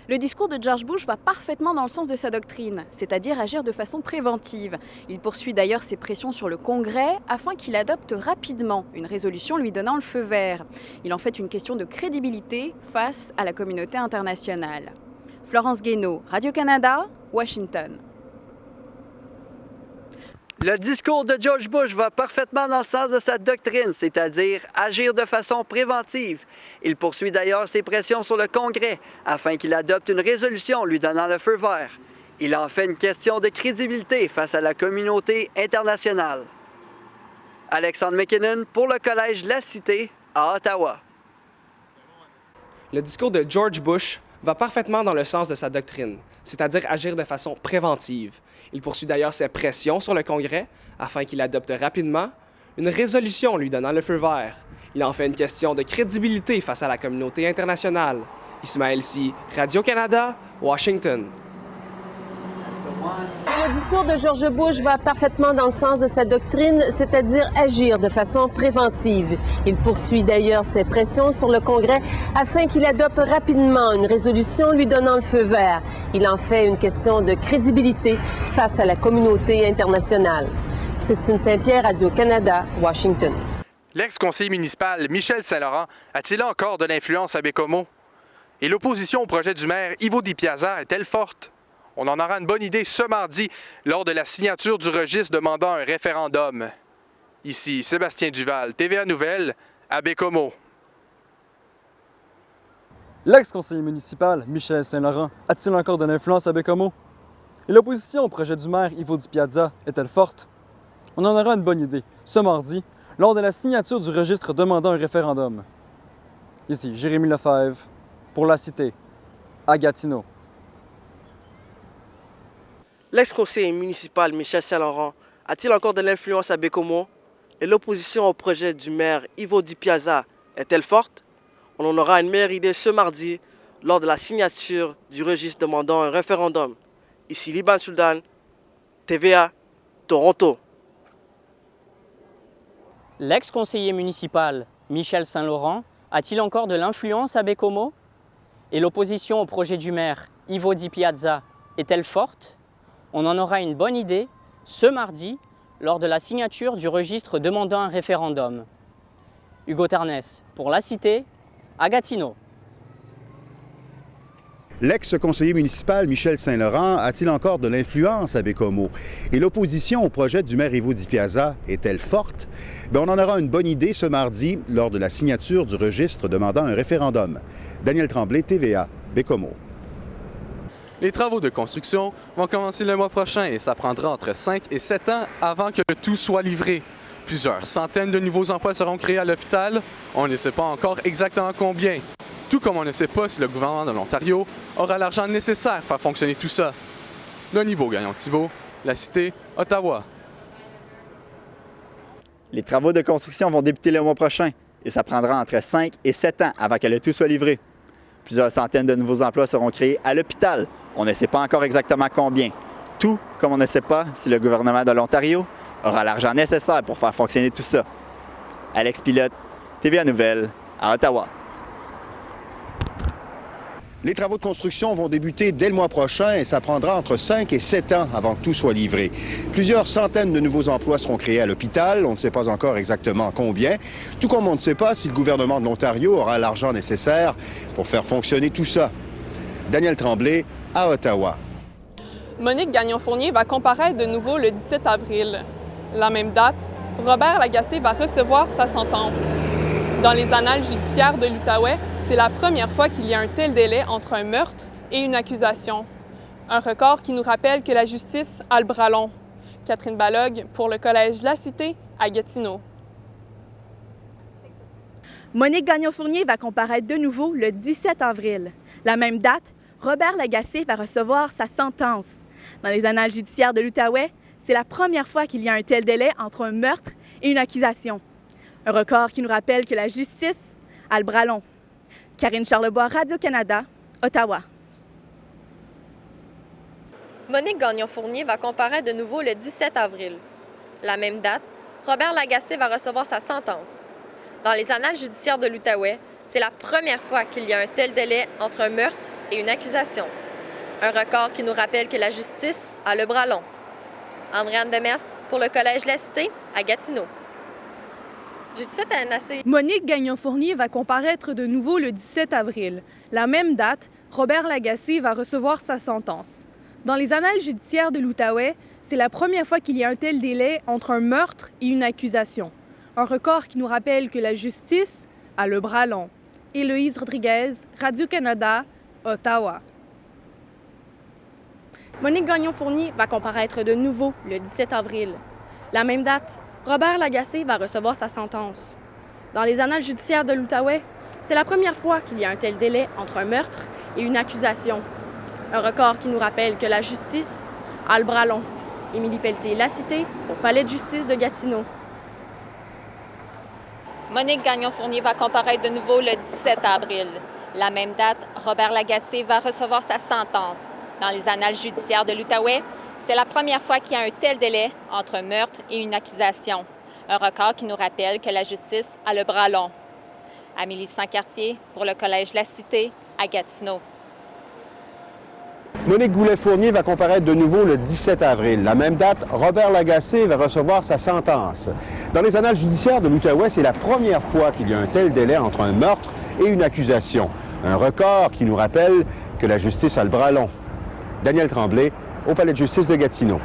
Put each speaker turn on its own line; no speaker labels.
Le discours de George Bush va parfaitement dans le sens de sa doctrine, c'est-à-dire agir de façon préventive. Il poursuit d'ailleurs ses pressions sur le Congrès afin qu'il adopte rapidement une résolution lui donnant le feu vert. Il en fait une question de crédibilité face à la communauté internationale. Florence Guénaud, Radio-Canada, Washington.
Le discours de George Bush va parfaitement dans le sens de sa doctrine, c'est-à-dire agir de façon préventive. Il poursuit d'ailleurs ses pressions sur le Congrès afin qu'il adopte une résolution lui donnant le feu vert. Il en fait une question de crédibilité face à la communauté internationale. Alexandre McKinnon pour le Collège La Cité à Ottawa.
Le discours de George Bush va parfaitement dans le sens de sa doctrine, c'est-à-dire agir de façon préventive. Il poursuit d'ailleurs ses pressions sur le Congrès afin qu'il adopte rapidement une résolution lui donnant le feu vert. Il en fait une question de crédibilité face à la communauté internationale. Ismaël Si, Radio-Canada, Washington.
Le discours de George Bush va parfaitement dans le sens de sa doctrine, c'est-à-dire agir de façon préventive. Il poursuit d'ailleurs ses pressions sur le Congrès afin qu'il adopte rapidement une résolution lui donnant le feu vert. Il en fait une question de crédibilité face à la communauté internationale. Christine Saint-Pierre, Radio-Canada, Washington.
L'ex-conseiller municipal Michel Saint-Laurent a-t-il encore de l'influence à Baie-Comeau? Et l'opposition au projet du maire Ivo Di Piazza est-elle forte? On en aura une bonne idée ce mardi lors de la signature du registre demandant un référendum. Ici Sébastien Duval, TVA Nouvelles, à Baie-Comeau.
L'ex-conseiller municipal Michel Saint-Laurent a-t-il encore de l'influence à Baie-Comeau? Et l'opposition au projet du maire Ivo Di Piazza est-elle forte? On en aura une bonne idée ce mardi lors de la signature du registre demandant un référendum. Ici Jérémy Lefebvre pour La Cité, à Gatineau.
L'ex-conseiller municipal Michel Saint-Laurent a-t-il encore de l'influence à Baie-Comeau? Et l'opposition au projet du maire Ivo Di Piazza est-elle forte? On en aura une meilleure idée ce mardi lors de la signature du registre demandant un référendum. Ici Liban Sultan, TVA, Toronto.
L'ex-conseiller municipal Michel Saint-Laurent a-t-il encore de l'influence à Baie-Comeau? Et l'opposition au projet du maire Ivo Di Piazza est-elle forte? On en aura une bonne idée ce mardi lors de la signature du registre demandant un référendum. Hugo Tarnès pour La Cité, à Gatineau.
L'ex-conseiller municipal Michel Saint-Laurent a-t-il encore de l'influence à Baie-Comeau? Et l'opposition au projet du maire Ivo Di Piazza est-elle forte? On en aura une bonne idée ce mardi lors de la signature du registre demandant un référendum. Daniel Tremblay, TVA, Baie-Comeau.
Les travaux de construction vont commencer le mois prochain et ça prendra entre 5 et 7 ans avant que tout soit livré. Plusieurs centaines de nouveaux emplois seront créés à l'hôpital. On ne sait pas encore exactement combien. Tout comme on ne sait pas si le gouvernement de l'Ontario aura l'argent nécessaire pour faire fonctionner tout ça. Denis Beaugagnon-Thibault, La Cité, Ottawa.
Les travaux de construction vont débuter le mois prochain et ça prendra entre 5 et 7 ans avant que le tout soit livré. Plusieurs centaines de nouveaux emplois seront créés à l'hôpital. On ne sait pas encore exactement combien. Tout comme on ne sait pas si le gouvernement de l'Ontario aura l'argent nécessaire pour faire fonctionner tout ça. Alex Pilote, TVA Nouvelles, à Ottawa.
Les travaux de construction vont débuter dès le mois prochain et ça prendra entre 5 et 7 ans avant que tout soit livré. Plusieurs centaines de nouveaux emplois seront créés à l'hôpital. On ne sait pas encore exactement combien, tout comme on ne sait pas si le gouvernement de l'Ontario aura l'argent nécessaire pour faire fonctionner tout ça. Daniel Tremblay, à Ottawa.
Monique Gagnon-Fournier va comparaître de nouveau le 17 avril. La même date, Robert Lagacé va recevoir sa sentence. Dans les annales judiciaires de l'Outaouais, c'est la première fois qu'il y a un tel délai entre un meurtre et une accusation. Un record qui nous rappelle que la justice a le bras long. Catherine Balog pour le Collège La Cité à Gatineau.
Monique Gagnon-Fournier va comparaître de nouveau le 17 avril. La même date, Robert Lagacé va recevoir sa sentence. Dans les annales judiciaires de l'Outaouais, c'est la première fois qu'il y a un tel délai entre un meurtre et une accusation. Un record qui nous rappelle que la justice a le bras long. Karine Charlebois, Radio-Canada, Ottawa.
Monique Gagnon-Fournier va comparaître de nouveau le 17 avril. La même date, Robert Lagacé va recevoir sa sentence. Dans les annales judiciaires de l'Outaouais, c'est la première fois qu'il y a un tel délai entre un meurtre et une accusation. Un record qui nous rappelle que la justice a le bras long. Andréane Demers pour le Collège La Cité à Gatineau. J'ai-tu fait un assez...
Monique Gagnon-Fournier va comparaître de nouveau le 17 avril. La même date, Robert Lagacé va recevoir sa sentence. Dans les annales judiciaires de l'Outaouais, c'est la première fois qu'il y a un tel délai entre un meurtre et une accusation. Un record qui nous rappelle que la justice a le bras long. Héloïse Rodriguez, Radio-Canada, Ottawa.
Monique Gagnon-Fournier va comparaître de nouveau le 17 avril. La même date, Robert Lagacé va recevoir sa sentence. Dans les annales judiciaires de l'Outaouais, c'est la première fois qu'il y a un tel délai entre un meurtre et une accusation. Un record qui nous rappelle que la justice a le bras long. Émilie Pelletier, La Cité, au Palais de justice de Gatineau.
Monique Gagnon-Fournier va comparaître de nouveau le 17 avril. La même date, Robert Lagacé va recevoir sa sentence. Dans les annales judiciaires de l'Outaouais, c'est la première fois qu'il y a un tel délai entre un meurtre et une accusation. Un record qui nous rappelle que la justice a le bras long. Amélie Sancartier pour le Collège La Cité à Gatineau.
Monique Goulet-Fournier va comparaître de nouveau le 17 avril. La même date, Robert Lagacé va recevoir sa sentence. Dans les annales judiciaires de l'Outaouais, c'est la première fois qu'il y a un tel délai entre un meurtre et une accusation. Un record qui nous rappelle que la justice a le bras long. Daniel Tremblay, au Palais de justice de Gatineau.